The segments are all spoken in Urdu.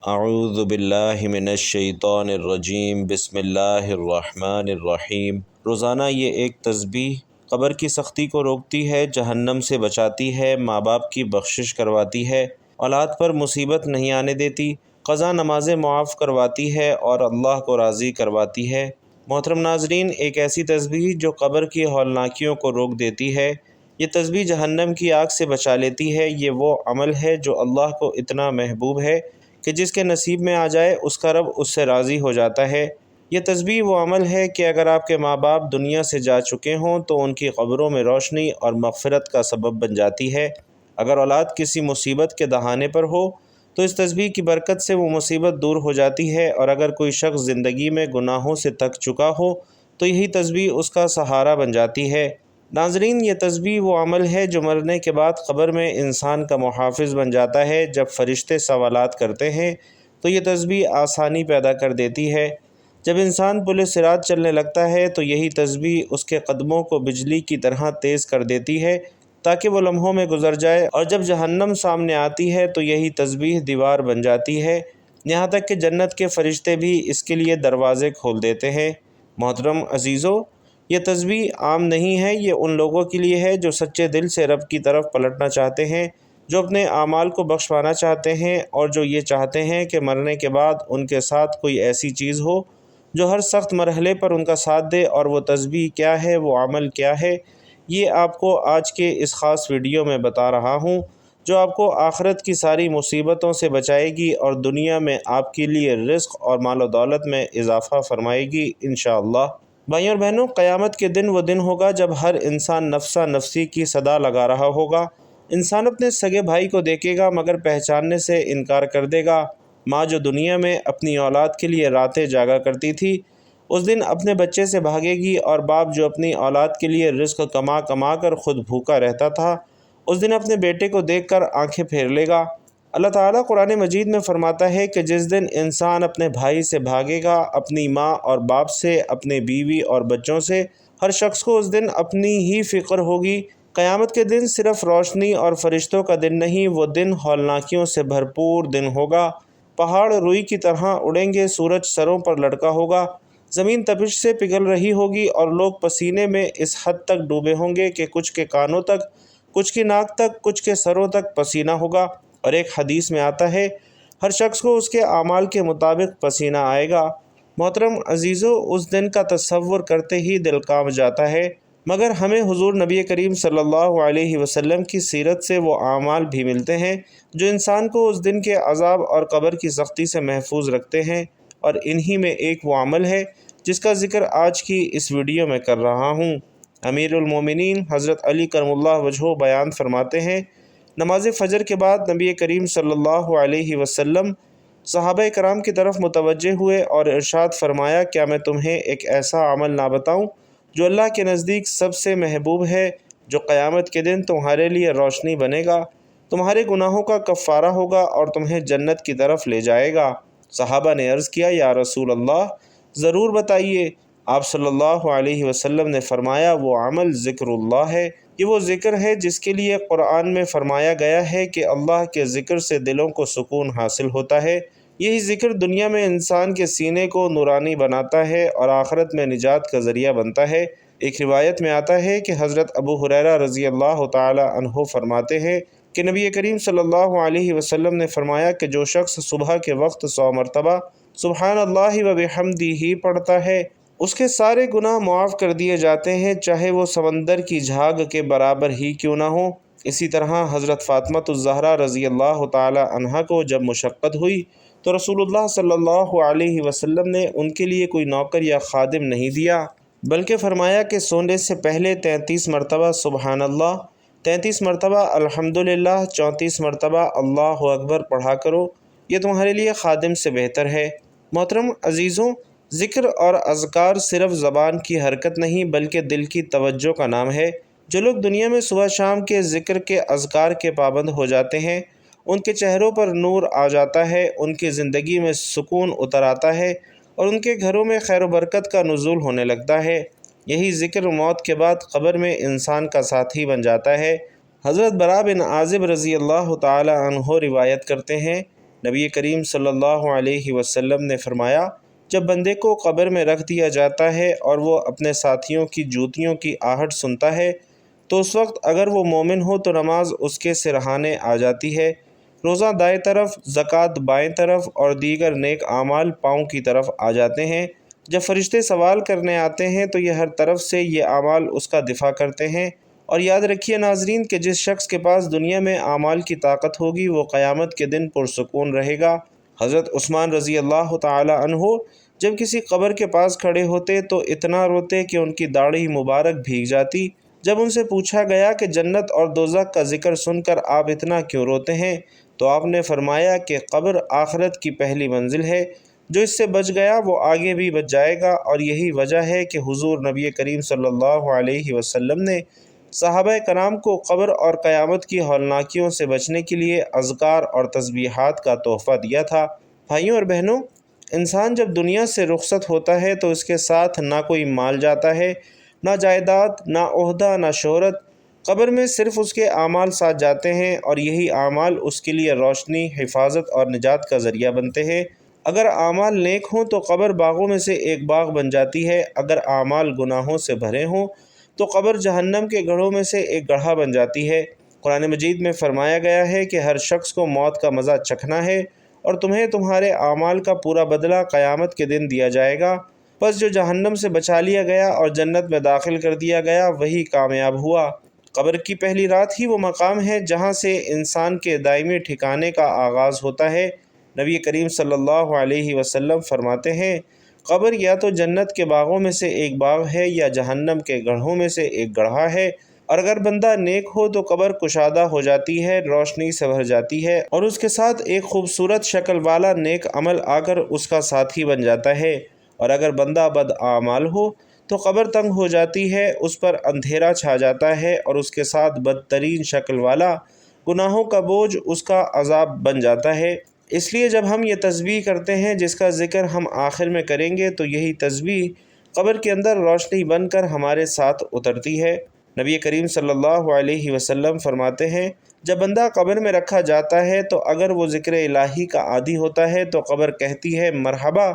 اعوذ باللہ من الشیطان الرجیم بسم اللہ الرحمن الرحیم۔ روزانہ یہ ایک تسبیح قبر کی سختی کو روکتی ہے، جہنم سے بچاتی ہے، ماں باپ کی بخشش کرواتی ہے، اولاد پر مصیبت نہیں آنے دیتی، قضا نمازیں معاف کرواتی ہے اور اللہ کو راضی کرواتی ہے۔ محترم ناظرین، ایک ایسی تسبیح جو قبر کی ہولناکیوں کو روک دیتی ہے۔ یہ تسبیح جہنم کی آگ سے بچا لیتی ہے۔ یہ وہ عمل ہے جو اللہ کو اتنا محبوب ہے کہ جس کے نصیب میں آ جائے اس کا رب اس سے راضی ہو جاتا ہے۔ یہ تسبیح وہ عمل ہے کہ اگر آپ کے ماں باپ دنیا سے جا چکے ہوں تو ان کی قبروں میں روشنی اور مغفرت کا سبب بن جاتی ہے۔ اگر اولاد کسی مصیبت کے دہانے پر ہو تو اس تسبیح کی برکت سے وہ مصیبت دور ہو جاتی ہے، اور اگر کوئی شخص زندگی میں گناہوں سے تک چکا ہو تو یہی تسبیح اس کا سہارا بن جاتی ہے۔ ناظرین، یہ تسبیح وہ عمل ہے جو مرنے کے بعد قبر میں انسان کا محافظ بن جاتا ہے۔ جب فرشتے سوالات کرتے ہیں تو یہ تسبیح آسانی پیدا کر دیتی ہے۔ جب انسان پل صراط چلنے لگتا ہے تو یہی تسبیح اس کے قدموں کو بجلی کی طرح تیز کر دیتی ہے تاکہ وہ لمحوں میں گزر جائے، اور جب جہنم سامنے آتی ہے تو یہی تسبیح دیوار بن جاتی ہے، یہاں تک کہ جنت کے فرشتے بھی اس کے لیے دروازے کھول دیتے ہیں۔ محترم عزیزو، یہ تسبیح عام نہیں ہے، یہ ان لوگوں کے لیے ہے جو سچے دل سے رب کی طرف پلٹنا چاہتے ہیں، جو اپنے اعمال کو بخشوانا چاہتے ہیں، اور جو یہ چاہتے ہیں کہ مرنے کے بعد ان کے ساتھ کوئی ایسی چیز ہو جو ہر سخت مرحلے پر ان کا ساتھ دے۔ اور وہ تسبیح کیا ہے، وہ عمل کیا ہے، یہ آپ کو آج کے اس خاص ویڈیو میں بتا رہا ہوں، جو آپ کو آخرت کی ساری مصیبتوں سے بچائے گی اور دنیا میں آپ کے لیے رزق اور مال و دولت میں اضافہ فرمائے گی انشاءاللہ۔ بھائیوں اور بہنوں، قیامت کے دن وہ دن ہوگا جب ہر انسان نفسا نفسی کی صدا لگا رہا ہوگا۔ انسان اپنے سگے بھائی کو دیکھے گا مگر پہچاننے سے انکار کر دے گا۔ ماں جو دنیا میں اپنی اولاد کے لیے راتیں جاگا کرتی تھی، اس دن اپنے بچے سے بھاگے گی، اور باپ جو اپنی اولاد کے لیے رزق کما کما کر خود بھوکا رہتا تھا، اس دن اپنے بیٹے کو دیکھ کر آنکھیں پھیر لے گا۔ اللہ تعالیٰ قرآن مجید میں فرماتا ہے کہ جس دن انسان اپنے بھائی سے بھاگے گا، اپنی ماں اور باپ سے، اپنے بیوی اور بچوں سے، ہر شخص کو اس دن اپنی ہی فکر ہوگی۔ قیامت کے دن صرف روشنی اور فرشتوں کا دن نہیں، وہ دن ہولناکیوں سے بھرپور دن ہوگا۔ پہاڑ روئی کی طرح اڑیں گے، سورج سروں پر لٹکا ہوگا، زمین تپش سے پگھل رہی ہوگی، اور لوگ پسینے میں اس حد تک ڈوبے ہوں گے کہ کچھ کے کانوں تک، کچھ کی ناک تک، کچھ کے سروں تک پسینہ ہوگا۔ اور ایک حدیث میں آتا ہے، ہر شخص کو اس کے اعمال کے مطابق پسینہ آئے گا۔ محترم عزیزو، اس دن کا تصور کرتے ہی دل کانپ جاتا ہے، مگر ہمیں حضور نبی کریم صلی اللہ علیہ وسلم کی سیرت سے وہ اعمال بھی ملتے ہیں جو انسان کو اس دن کے عذاب اور قبر کی سختی سے محفوظ رکھتے ہیں، اور انہی میں ایک وہ عمل ہے جس کا ذکر آج کی اس ویڈیو میں کر رہا ہوں۔ امیر المومنین حضرت علی کرم اللہ وجہہ بیان فرماتے ہیں، نماز فجر کے بعد نبی کریم صلی اللہ علیہ وسلم صحابہ کرام کی طرف متوجہ ہوئے اور ارشاد فرمایا، کیا میں تمہیں ایک ایسا عمل نہ بتاؤں جو اللہ کے نزدیک سب سے محبوب ہے، جو قیامت کے دن تمہارے لیے روشنی بنے گا، تمہارے گناہوں کا کفارہ ہوگا اور تمہیں جنت کی طرف لے جائے گا؟ صحابہ نے عرض کیا، یا رسول اللہ، ضرور بتائیے۔ آپ صلی اللہ علیہ وسلم نے فرمایا، وہ عمل ذکر اللہ ہے۔ یہ وہ ذکر ہے جس کے لیے قرآن میں فرمایا گیا ہے کہ اللہ کے ذکر سے دلوں کو سکون حاصل ہوتا ہے۔ یہی ذکر دنیا میں انسان کے سینے کو نورانی بناتا ہے اور آخرت میں نجات کا ذریعہ بنتا ہے۔ ایک روایت میں آتا ہے کہ حضرت ابو ہریرہ رضی اللہ تعالی عنہ فرماتے ہیں کہ نبی کریم صلی اللہ علیہ وسلم نے فرمایا کہ جو شخص صبح کے وقت 100 مرتبہ سبحان اللہ و بحمدہ پڑھتا ہے، اس کے سارے گناہ معاف کر دیے جاتے ہیں، چاہے وہ سمندر کی جھاگ کے برابر ہی کیوں نہ ہو۔ اسی طرح حضرت فاطمہ الزہرا رضی اللہ تعالی عنہا کو جب مشقت ہوئی تو رسول اللہ صلی اللہ علیہ وسلم نے ان کے لیے کوئی نوکر یا خادم نہیں دیا، بلکہ فرمایا کہ سونے سے پہلے 33 مرتبہ سبحان اللہ، 33 مرتبہ الحمدللہ، 34 مرتبہ اللہ اکبر پڑھا کرو، یہ تمہارے لیے خادم سے بہتر ہے۔ محترم عزیزوں، ذکر اور اذکار صرف زبان کی حرکت نہیں بلکہ دل کی توجہ کا نام ہے۔ جو لوگ دنیا میں صبح شام کے ذکر کے اذکار کے پابند ہو جاتے ہیں، ان کے چہروں پر نور آ جاتا ہے، ان کی زندگی میں سکون اتر آتا ہے، اور ان کے گھروں میں خیر و برکت کا نزول ہونے لگتا ہے۔ یہی ذکر موت کے بعد قبر میں انسان کا ساتھی بن جاتا ہے۔ حضرت براء بن عازب رضی اللہ تعالی عنہ روایت کرتے ہیں نبی کریم صلی اللہ علیہ وسلم نے فرمایا، جب بندے کو قبر میں رکھ دیا جاتا ہے اور وہ اپنے ساتھیوں کی جوتیوں کی آہٹ سنتا ہے تو اس وقت اگر وہ مومن ہو تو نماز اس کے سرہانے آ جاتی ہے، روزہ دائیں طرف، زکوٰۃ بائیں طرف اور دیگر نیک اعمال پاؤں کی طرف آ جاتے ہیں۔ جب فرشتے سوال کرنے آتے ہیں تو یہ ہر طرف سے یہ اعمال اس کا دفاع کرتے ہیں۔ اور یاد رکھیے ناظرین کہ جس شخص کے پاس دنیا میں اعمال کی طاقت ہوگی وہ قیامت کے دن پرسکون رہے گا۔ حضرت عثمان رضی اللہ تعالی عنہ جب کسی قبر کے پاس کھڑے ہوتے تو اتنا روتے کہ ان کی داڑھی مبارک بھیگ جاتی۔ جب ان سے پوچھا گیا کہ جنت اور دوزخ کا ذکر سن کر آپ اتنا کیوں روتے ہیں تو آپ نے فرمایا کہ قبر آخرت کی پہلی منزل ہے، جو اس سے بچ گیا وہ آگے بھی بچ جائے گا، اور یہی وجہ ہے کہ حضور نبی کریم صلی اللہ علیہ وسلم نے صحابہ کرام کو قبر اور قیامت کی ہولناکیوں سے بچنے کے لیے اذکار اور تسبیحات کا تحفہ دیا تھا۔ بھائیوں اور بہنوں، انسان جب دنیا سے رخصت ہوتا ہے تو اس کے ساتھ نہ کوئی مال جاتا ہے، نہ جائیداد، نہ عہدہ، نہ شہرت۔ قبر میں صرف اس کے اعمال ساتھ جاتے ہیں، اور یہی اعمال اس کے لیے روشنی، حفاظت اور نجات کا ذریعہ بنتے ہیں۔ اگر اعمال نیک ہوں تو قبر باغوں میں سے ایک باغ بن جاتی ہے، اگر اعمال گناہوں سے بھرے ہوں تو قبر جہنم کے گڑھوں میں سے ایک گڑھا بن جاتی ہے۔ قرآن مجید میں فرمایا گیا ہے کہ ہر شخص کو موت کا مزہ چکھنا ہے، اور تمہیں تمہارے اعمال کا پورا بدلہ قیامت کے دن دیا جائے گا۔ بس جو جہنم سے بچا لیا گیا اور جنت میں داخل کر دیا گیا وہی کامیاب ہوا۔ قبر کی پہلی رات ہی وہ مقام ہے جہاں سے انسان کے دائمی ٹھکانے کا آغاز ہوتا ہے۔ نبی کریم صلی اللہ علیہ وسلم فرماتے ہیں، قبر یا تو جنت کے باغوں میں سے ایک باغ ہے یا جہنم کے گڑھوں میں سے ایک گڑھا ہے، اور اگر بندہ نیک ہو تو قبر کشادہ ہو جاتی ہے، روشنی سے بھر جاتی ہے، اور اس کے ساتھ ایک خوبصورت شکل والا نیک عمل آ کر اس کا ساتھی بن جاتا ہے، اور اگر بندہ بد اعمال ہو تو قبر تنگ ہو جاتی ہے، اس پر اندھیرا چھا جاتا ہے، اور اس کے ساتھ بدترین شکل والا گناہوں کا بوجھ اس کا عذاب بن جاتا ہے۔ اس لیے جب ہم یہ تسبیح کرتے ہیں جس کا ذکر ہم آخر میں کریں گے تو یہی تسبیح قبر کے اندر روشنی بن کر ہمارے ساتھ اترتی ہے۔ نبی کریم صلی اللہ علیہ وسلم فرماتے ہیں، جب بندہ قبر میں رکھا جاتا ہے تو اگر وہ ذکر الہی کا عادی ہوتا ہے تو قبر کہتی ہے، مرحبا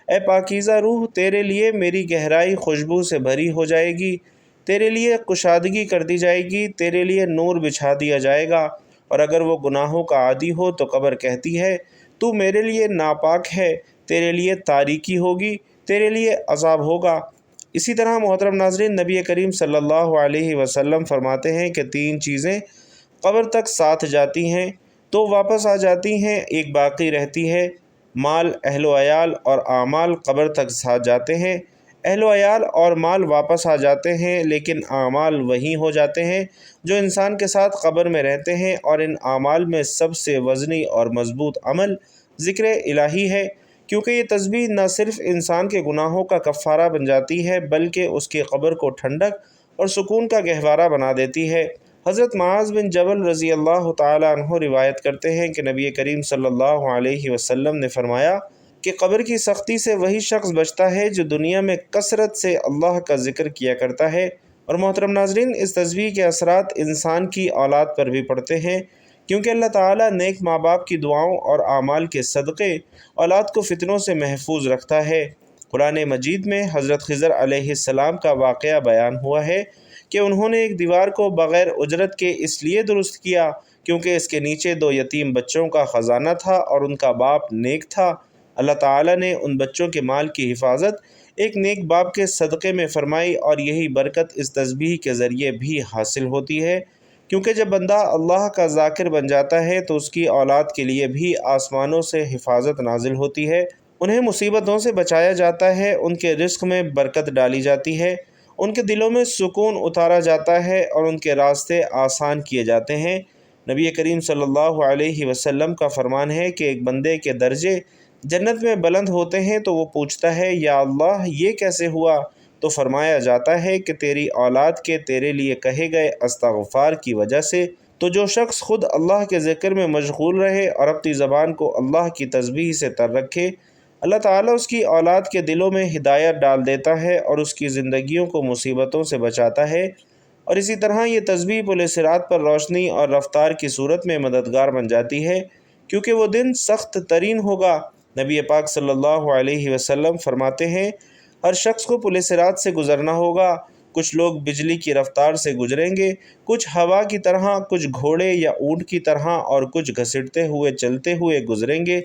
اے پاکیزہ روح، تیرے لیے میری گہرائی خوشبو سے بھری ہو جائے گی، تیرے لیے کشادگی کر دی جائے گی، تیرے لیے نور بچھا دیا جائے گا۔ اور اگر وہ گناہوں کا عادی ہو تو قبر کہتی ہے، تو میرے لیے ناپاک ہے، تیرے لیے تاریکی ہوگی، تیرے لیے عذاب ہوگا۔ اسی طرح محترم ناظرین، نبی کریم صلی اللہ علیہ وسلم فرماتے ہیں کہ تین چیزیں قبر تک ساتھ جاتی ہیں تو واپس آ جاتی ہیں، ایک باقی رہتی ہے، مال، اہل و عیال اور اعمال قبر تک ساتھ جاتے ہیں، اہل و عیال اور مال واپس آ جاتے ہیں لیکن اعمال وہی ہو جاتے ہیں جو انسان کے ساتھ قبر میں رہتے ہیں، اور ان اعمال میں سب سے وزنی اور مضبوط عمل ذکر الہی ہے، کیونکہ یہ تسبیح نہ صرف انسان کے گناہوں کا کفارہ بن جاتی ہے بلکہ اس کی قبر کو ٹھنڈک اور سکون کا گہوارہ بنا دیتی ہے۔ حضرت معاذ بن جبل رضی اللہ تعالی عنہ روایت کرتے ہیں کہ نبی کریم صلی اللہ علیہ وسلم نے فرمایا کہ قبر کی سختی سے وہی شخص بچتا ہے جو دنیا میں کثرت سے اللہ کا ذکر کیا کرتا ہے۔ اور محترم ناظرین، اس تسبیح کے اثرات انسان کی اولاد پر بھی پڑتے ہیں، کیونکہ اللہ تعالیٰ نیک ماں باپ کی دعاؤں اور اعمال کے صدقے اولاد کو فتنوں سے محفوظ رکھتا ہے۔ قرآن مجید میں حضرت خضر علیہ السلام کا واقعہ بیان ہوا ہے کہ انہوں نے ایک دیوار کو بغیر اجرت کے اس لیے درست کیا کیونکہ اس کے نیچے دو یتیم بچوں کا خزانہ تھا اور ان کا باپ نیک تھا۔ اللہ تعالیٰ نے ان بچوں کے مال کی حفاظت ایک نیک باپ کے صدقے میں فرمائی، اور یہی برکت اس تسبیح کے ذریعے بھی حاصل ہوتی ہے، کیونکہ جب بندہ اللہ کا ذاکر بن جاتا ہے تو اس کی اولاد کے لیے بھی آسمانوں سے حفاظت نازل ہوتی ہے، انہیں مصیبتوں سے بچایا جاتا ہے، ان کے رزق میں برکت ڈالی جاتی ہے، ان کے دلوں میں سکون اتارا جاتا ہے اور ان کے راستے آسان کیے جاتے ہیں۔ نبی کریم صلی اللہ علیہ وسلم کا فرمان ہے کہ ایک بندے کے درجے جنت میں بلند ہوتے ہیں تو وہ پوچھتا ہے، یا اللہ یہ کیسے ہوا؟ تو فرمایا جاتا ہے کہ تیری اولاد کے تیرے لیے کہے گئے استغفار کی وجہ سے۔ تو جو شخص خود اللہ کے ذکر میں مشغول رہے اور اپنی زبان کو اللہ کی تسبیح سے تر رکھے، اللہ تعالیٰ اس کی اولاد کے دلوں میں ہدایت ڈال دیتا ہے اور اس کی زندگیوں کو مصیبتوں سے بچاتا ہے۔ اور اسی طرح یہ تسبیح پل صراط پر روشنی اور رفتار کی صورت میں مددگار بن جاتی ہے، کیونکہ وہ دن سخت ترین ہوگا۔ نبی پاک صلی اللہ علیہ وسلم فرماتے ہیں ہر شخص کو پل صراط سے گزرنا ہوگا۔ کچھ لوگ بجلی کی رفتار سے گزریں گے، کچھ ہوا کی طرح، کچھ گھوڑے یا اونٹ کی طرح اور کچھ گھسٹتے ہوئے چلتے ہوئے گزریں گے،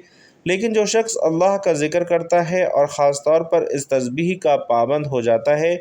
لیکن جو شخص اللہ کا ذکر کرتا ہے اور خاص طور پر اس تسبیح کا پابند ہو جاتا ہے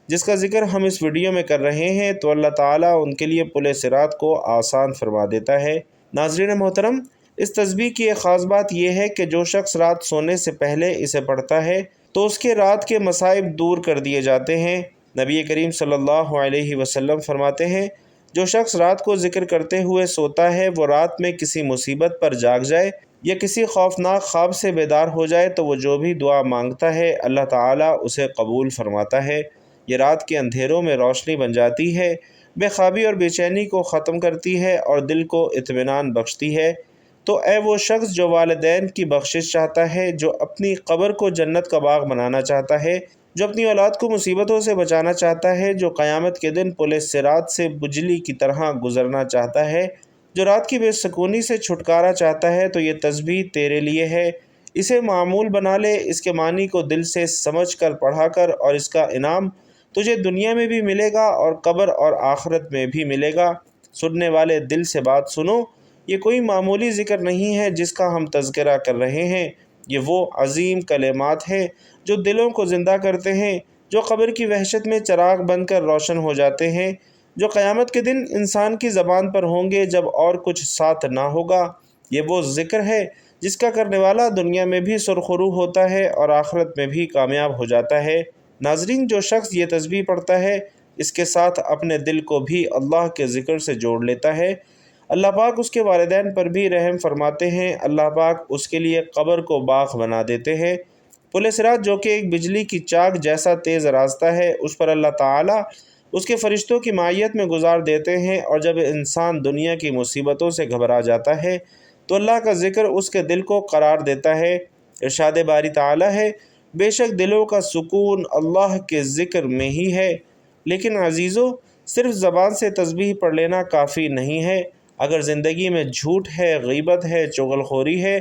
جس کا ذکر ہم اس ویڈیو میں کر رہے ہیں، تو اللہ تعالیٰ ان کے لیے پل صراط کو آسان فرما دیتا ہے۔ ناظرین محترم، اس تسبیح کی ایک خاص بات یہ ہے کہ جو شخص رات سونے سے پہلے اسے پڑھتا ہے تو اس کے رات کے مصائب دور کر دیے جاتے ہیں۔ نبی کریم صلی اللہ علیہ وسلم فرماتے ہیں جو شخص رات کو ذکر کرتے ہوئے سوتا ہے، وہ رات میں کسی مصیبت پر جاگ جائے یا کسی خوفناک خواب سے بیدار ہو جائے تو وہ جو بھی دعا مانگتا ہے اللہ تعالیٰ اسے قبول فرماتا ہے۔ یہ رات کے اندھیروں میں روشنی بن جاتی ہے، بے خوابی اور بے چینی کو ختم کرتی ہے اور دل کو اطمینان بخشتی ہے۔ تو اے وہ شخص جو والدین کی بخشش چاہتا ہے، جو اپنی قبر کو جنت کا باغ بنانا چاہتا ہے، جو اپنی اولاد کو مصیبتوں سے بچانا چاہتا ہے، جو قیامت کے دن پل صراط سے بجلی کی طرح گزرنا چاہتا ہے، جو رات کی بے سکونی سے چھٹکارا چاہتا ہے، تو یہ تسبیح تیرے لیے ہے۔ اسے معمول بنا لے، اس کے معنی کو دل سے سمجھ کر پڑھا کر، اور اس کا انعام تجھے دنیا میں بھی ملے گا اور قبر اور آخرت میں بھی ملے گا۔ سننے والے دل سے بات سنو، یہ کوئی معمولی ذکر نہیں ہے جس کا ہم تذکرہ کر رہے ہیں، یہ وہ عظیم کلمات ہیں جو دلوں کو زندہ کرتے ہیں، جو قبر کی وحشت میں چراغ بن کر روشن ہو جاتے ہیں، جو قیامت کے دن انسان کی زبان پر ہوں گے جب اور کچھ ساتھ نہ ہوگا۔ یہ وہ ذکر ہے جس کا کرنے والا دنیا میں بھی سرخرو ہوتا ہے اور آخرت میں بھی کامیاب ہو جاتا ہے۔ ناظرین، جو شخص یہ تسبیح پڑھتا ہے اس کے ساتھ اپنے دل کو بھی اللہ کے ذکر سے جوڑ لیتا ہے۔ اللہ پاک اس کے والدین پر بھی رحم فرماتے ہیں، اللہ پاک اس کے لیے قبر کو باغ بنا دیتے ہیں۔ پل صراط جو کہ ایک بجلی کی چاک جیسا تیز راستہ ہے، اس پر اللہ تعالیٰ اس کے فرشتوں کی معیت میں گزار دیتے ہیں، اور جب انسان دنیا کی مصیبتوں سے گھبرا جاتا ہے تو اللہ کا ذکر اس کے دل کو قرار دیتا ہے۔ ارشاد باری تعالیٰ ہے بے شک دلوں کا سکون اللہ کے ذکر میں ہی ہے۔ لیکن عزیزو، صرف زبان سے تسبیح پڑھ لینا کافی نہیں ہے۔ اگر زندگی میں جھوٹ ہے، غیبت ہے، چغل خوری ہے،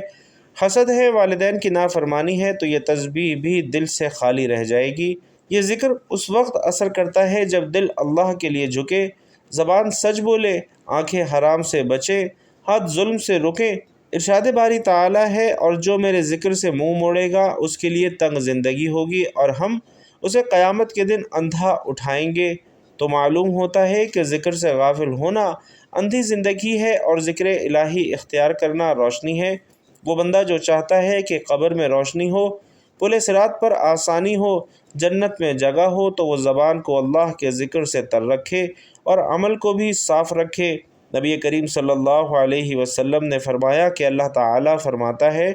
حسد ہے، والدین کی نافرمانی ہے، تو یہ تسبیح بھی دل سے خالی رہ جائے گی۔ یہ ذکر اس وقت اثر کرتا ہے جب دل اللہ کے لیے جھکے، زبان سچ بولے، آنکھیں حرام سے بچے، ہاتھ ظلم سے رکیں۔ ارشاد باری تعالیٰ ہے اور جو میرے ذکر سے منہ موڑے گا اس کے لیے تنگ زندگی ہوگی اور ہم اسے قیامت کے دن اندھا اٹھائیں گے۔ تو معلوم ہوتا ہے کہ ذکر سے غافل ہونا اندھی زندگی ہے اور ذکر الہی اختیار کرنا روشنی ہے۔ وہ بندہ جو چاہتا ہے کہ قبر میں روشنی ہو، پل صراط پر آسانی ہو، جنت میں جگہ ہو، تو وہ زبان کو اللہ کے ذکر سے تر رکھے اور عمل کو بھی صاف رکھے۔ نبی کریم صلی اللہ علیہ وسلم نے فرمایا کہ اللہ تعالیٰ فرماتا ہے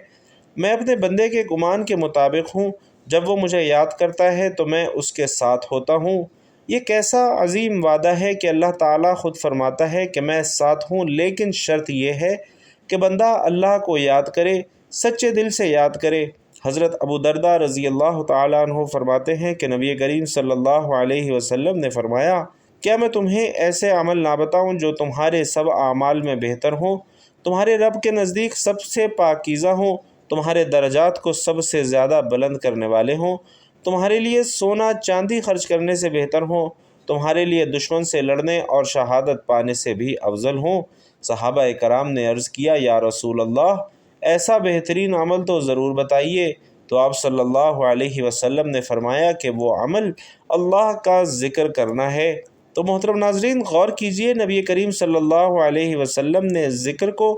میں اپنے بندے کے گمان کے مطابق ہوں، جب وہ مجھے یاد کرتا ہے تو میں اس کے ساتھ ہوتا ہوں۔ یہ کیسا عظیم وعدہ ہے کہ اللہ تعالیٰ خود فرماتا ہے کہ میں ساتھ ہوں، لیکن شرط یہ ہے کہ بندہ اللہ کو یاد کرے، سچے دل سے یاد کرے۔ حضرت ابو درداء رضی اللہ تعالیٰ عنہ فرماتے ہیں کہ نبی کریم صلی اللہ علیہ وسلم نے فرمایا کیا میں تمہیں ایسے عمل نہ بتاؤں جو تمہارے سب اعمال میں بہتر ہوں، تمہارے رب کے نزدیک سب سے پاکیزہ ہوں، تمہارے درجات کو سب سے زیادہ بلند کرنے والے ہوں، تمہارے لیے سونا چاندی خرچ کرنے سے بہتر ہوں، تمہارے لیے دشمن سے لڑنے اور شہادت پانے سے بھی افضل ہوں۔ صحابہ کرام نے عرض کیا یا رسول اللہ، ایسا بہترین عمل تو ضرور بتائیے۔ تو آپ صلی اللہ علیہ وسلم نے فرمایا کہ وہ عمل اللہ کا ذکر کرنا ہے۔ تو محترم ناظرین، غور کیجئے، نبی کریم صلی اللہ علیہ وسلم نے ذکر کو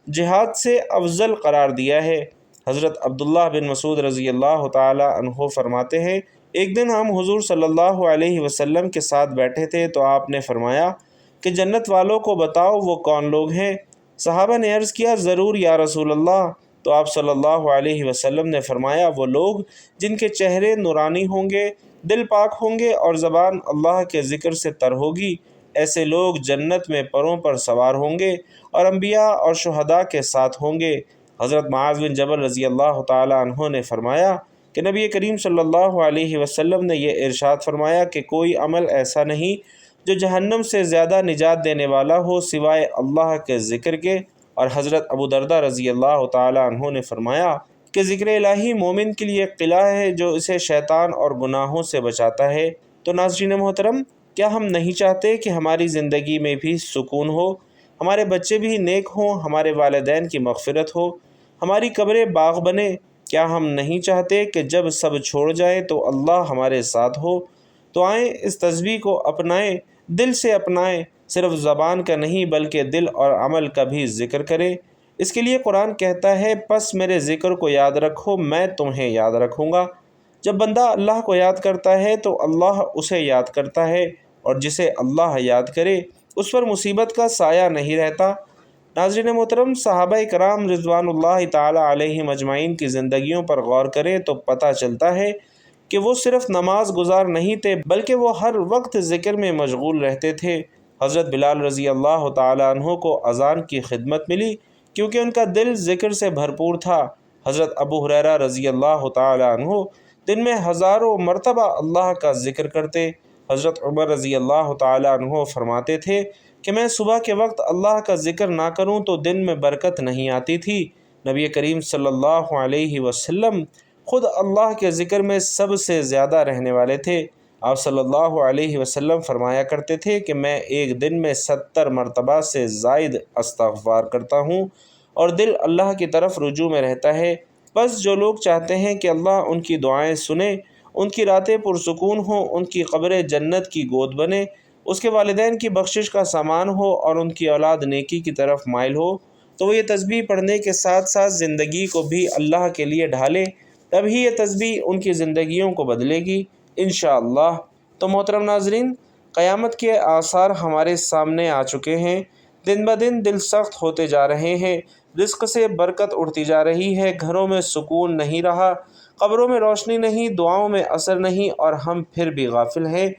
جہاد سے افضل قرار دیا ہے۔ حضرت عبداللہ بن مسعود رضی اللہ تعالی عنہ فرماتے ہیں ایک دن ہم حضور صلی اللہ علیہ وسلم کے ساتھ بیٹھے تھے تو آپ نے فرمایا کہ جنت والوں کو بتاؤ وہ کون لوگ ہیں؟ صحابہ نے عرض کیا ضرور یا رسول اللہ۔ تو آپ صلی اللہ علیہ وسلم نے فرمایا وہ لوگ جن کے چہرے نورانی ہوں گے، دل پاک ہوں گے اور زبان اللہ کے ذکر سے تر ہوگی، ایسے لوگ جنت میں پروں پر سوار ہوں گے اور انبیاء اور شہداء کے ساتھ ہوں گے۔ حضرت معاذ بن جبل رضی اللہ تعالی عنہ نے فرمایا کہ نبی کریم صلی اللہ علیہ وسلم نے یہ ارشاد فرمایا کہ کوئی عمل ایسا نہیں جو جہنم سے زیادہ نجات دینے والا ہو سوائے اللہ کے ذکر کے اور حضرت ابو دردہ رضی اللہ تعالی عنہ نے فرمایا کہ ذکر الہی مومن کے لیے قلعہ ہے جو اسے شیطان اور گناہوں سے بچاتا ہے۔ تو ناظرین محترم، کیا ہم نہیں چاہتے کہ ہماری زندگی میں بھی سکون ہو، ہمارے بچے بھی نیک ہوں، ہمارے والدین کی مغفرت ہو، ہماری قبریں باغ بنے؟ کیا ہم نہیں چاہتے کہ جب سب چھوڑ جائیں تو اللہ ہمارے ساتھ ہو؟ تو آئیں اس تسبیح کو اپنائیں، دل سے اپنائیں، صرف زبان کا نہیں بلکہ دل اور عمل کا بھی ذکر کریں۔ اس کے لیے قرآن کہتا ہے پس میرے ذکر کو یاد رکھو، میں تمہیں یاد رکھوں گا۔ جب بندہ اللہ کو یاد کرتا ہے تو اللہ اسے یاد کرتا ہے، اور جسے اللہ یاد کرے اس پر مصیبت کا سایہ نہیں رہتا۔ ناظرین محترم، صحابہ کرام رضوان اللہ تعالی علیہم اجمعین کی زندگیوں پر غور کریں تو پتہ چلتا ہے کہ وہ صرف نماز گزار نہیں تھے بلکہ وہ ہر وقت ذکر میں مشغول رہتے تھے۔ حضرت بلال رضی اللہ تعالی عنہ کو اذان کی خدمت ملی کیونکہ ان کا دل ذکر سے بھرپور تھا۔ حضرت ابو ہریرہ رضی اللہ تعالی عنہ دن میں ہزاروں مرتبہ اللہ کا ذکر کرتے۔ حضرت عمر رضی اللہ تعالی عنہ فرماتے تھے کہ میں صبح کے وقت اللہ کا ذکر نہ کروں تو دن میں برکت نہیں آتی تھی۔ نبی کریم صلی اللہ علیہ وسلم خود اللہ کے ذکر میں سب سے زیادہ رہنے والے تھے۔ آپ صلی اللہ علیہ وسلم فرمایا کرتے تھے کہ میں ایک دن میں 70 مرتبہ سے زائد استغفار کرتا ہوں اور دل اللہ کی طرف رجوع میں رہتا ہے۔ بس جو لوگ چاہتے ہیں کہ اللہ ان کی دعائیں سنے، ان کی راتیں پرسکون ہوں، ان کی قبریں جنت کی گود بنے، اس کے والدین کی بخشش کا سامان ہو اور ان کی اولاد نیکی کی طرف مائل ہو، تو وہ یہ تسبیح پڑھنے کے ساتھ ساتھ زندگی کو بھی اللہ کے لیے ڈھالے، تبھی یہ تسبیح ان کی زندگیوں کو بدلے گی انشاءاللہ۔ تو محترم ناظرین، قیامت کے آثار ہمارے سامنے آ چکے ہیں۔ دن بدن دل سخت ہوتے جا رہے ہیں، رزق سے برکت اڑتی جا رہی ہے، گھروں میں سکون نہیں رہا، قبروں میں روشنی نہیں، دعاؤں میں اثر نہیں، اور ہم پھر بھی غافل ہیں۔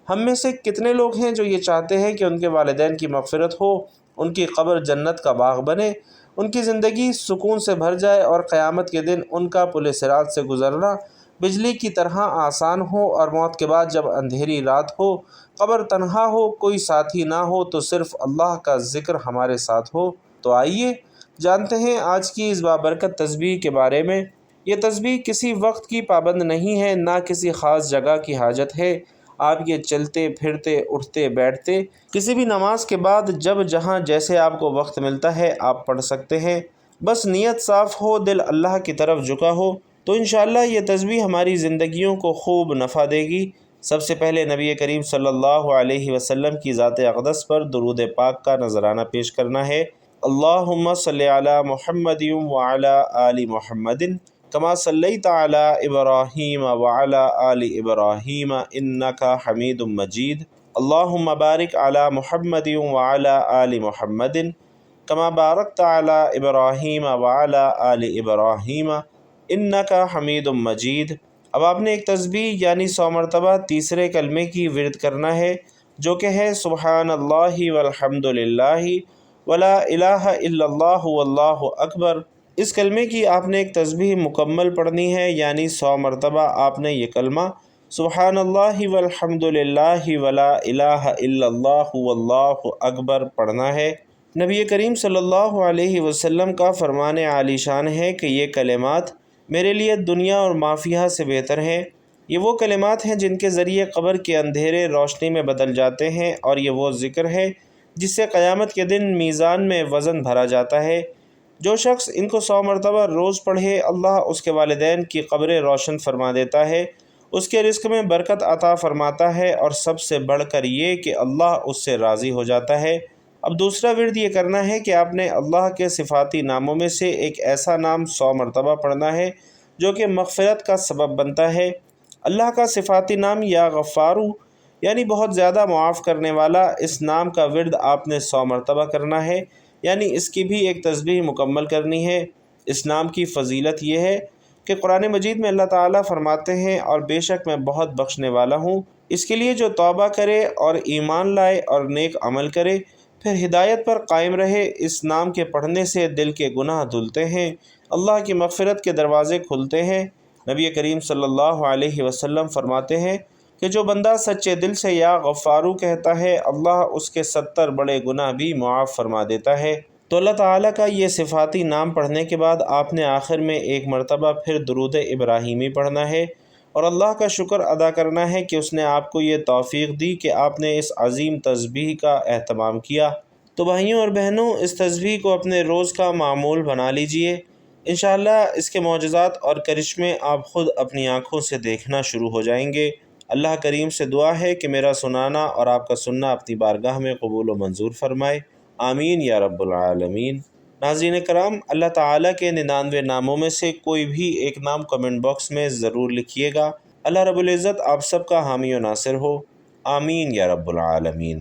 ہم میں سے کتنے لوگ ہیں جو یہ چاہتے ہیں کہ ان کے والدین کی مغفرت ہو، ان کی قبر جنت کا باغ بنے، ان کی زندگی سکون سے بھر جائے اور قیامت کے دن ان کا پل صراط سے گزرنا بجلی کی طرح آسان ہو، اور موت کے بعد جب اندھیری رات ہو، قبر تنہا ہو، کوئی ساتھی نہ ہو، تو صرف اللہ کا ذکر ہمارے ساتھ ہو۔ تو آئیے جانتے ہیں آج کی اس بابرکت تسبیح کے بارے میں۔ یہ تسبیح کسی وقت کی پابند نہیں ہے، نہ کسی خاص جگہ کی حاجت ہے۔ آپ یہ چلتے پھرتے اٹھتے بیٹھتے کسی بھی نماز کے بعد جب جہاں جیسے آپ کو وقت ملتا ہے آپ پڑھ سکتے ہیں، بس نیت صاف ہو، دل اللہ کی طرف جھکا ہو، تو انشاءاللہ یہ تسبیح ہماری زندگیوں کو خوب نفع دے گی۔ سب سے پہلے نبی کریم صلی اللہ علیہ وسلم کی ذات اقدس پر درود پاک کا نذرانہ پیش کرنا ہے۔ اللہم صلی علی محمد وعلی آل محمد کما صلیت علی ابراہیم وعلی آل ابراہیم انک حمید مجید۔ اللہم بارک علی محمد وعلی آل محمد کما بارکت علی ابراہیم وعلی آل ابراہیم انک حمید مجید۔ اب آپ نے ایک تسبیح یعنی 100 مرتبہ تیسرے کلمے کی ورد کرنا ہے، جو کہ ہے سبحان اللہ والحمد للہ ولا الہ الا اللہ واللہ اکبر۔ اس کلمے کی آپ نے ایک تسبیح مکمل پڑھنی ہے، یعنی 100 مرتبہ آپ نے یہ کلمہ سبحان اللہ والحمد للہ ولا الہ الا اللہ واللہ اکبر پڑھنا ہے۔ نبی کریم صلی اللہ علیہ وسلم کا فرمان عالی شان ہے کہ یہ کلمات میرے لیے دنیا اور ما فیہا سے بہتر ہیں۔ یہ وہ کلمات ہیں جن کے ذریعے قبر کے اندھیرے روشنی میں بدل جاتے ہیں، اور یہ وہ ذکر ہے جس سے قیامت کے دن میزان میں وزن بھرا جاتا ہے۔ جو شخص ان کو 100 مرتبہ روز پڑھے، اللہ اس کے والدین کی قبریں روشن فرما دیتا ہے، اس کے رزق میں برکت عطا فرماتا ہے، اور سب سے بڑھ کر یہ کہ اللہ اس سے راضی ہو جاتا ہے۔ اب دوسرا ورد یہ کرنا ہے کہ آپ نے اللہ کے صفاتی ناموں میں سے ایک ایسا نام 100 مرتبہ پڑھنا ہے جو کہ مغفرت کا سبب بنتا ہے۔ اللہ کا صفاتی نام یا غفارو یعنی بہت زیادہ معاف کرنے والا، اس نام کا ورد آپ نے 100 مرتبہ کرنا ہے، یعنی اس کی بھی ایک تسبیح مکمل کرنی ہے۔ اس نام کی فضیلت یہ ہے کہ قرآن مجید میں اللہ تعالیٰ فرماتے ہیں اور بے شک میں بہت بخشنے والا ہوں۔ اس کے لیے جو توبہ کرے اور ایمان لائے اور نیک عمل کرے پھر ہدایت پر قائم رہے، اس نام کے پڑھنے سے دل کے گناہ دھلتے ہیں، اللہ کی مغفرت کے دروازے کھلتے ہیں۔ نبی کریم صلی اللہ علیہ وسلم فرماتے ہیں کہ جو بندہ سچے دل سے یا غفارو کہتا ہے، اللہ اس کے 70 بڑے گناہ بھی معاف فرما دیتا ہے۔ تو اللہ تعالیٰ کا یہ صفاتی نام پڑھنے کے بعد آپ نے آخر میں ایک مرتبہ پھر درود ابراہیمی پڑھنا ہے اور اللہ کا شکر ادا کرنا ہے کہ اس نے آپ کو یہ توفیق دی کہ آپ نے اس عظیم تسبیح کا اہتمام کیا۔ تو بھائیوں اور بہنوں، اس تسبیح کو اپنے روز کا معمول بنا لیجئے۔ انشاءاللہ اس کے معجزات اور کرشمے آپ خود اپنی آنکھوں سے دیکھنا شروع ہو جائیں گے۔ اللہ کریم سے دعا ہے کہ میرا سنانا اور آپ کا سننا اپنی بارگاہ میں قبول و منظور فرمائے، آمین یا رب العالمین۔ ناظرین کرام، اللہ تعالیٰ کے 99 ناموں میں سے کوئی بھی ایک نام کمنٹ باکس میں ضرور لکھیے گا۔ اللہ رب العزت آپ سب کا حامی و ناصر ہو، آمین یا رب العالمین۔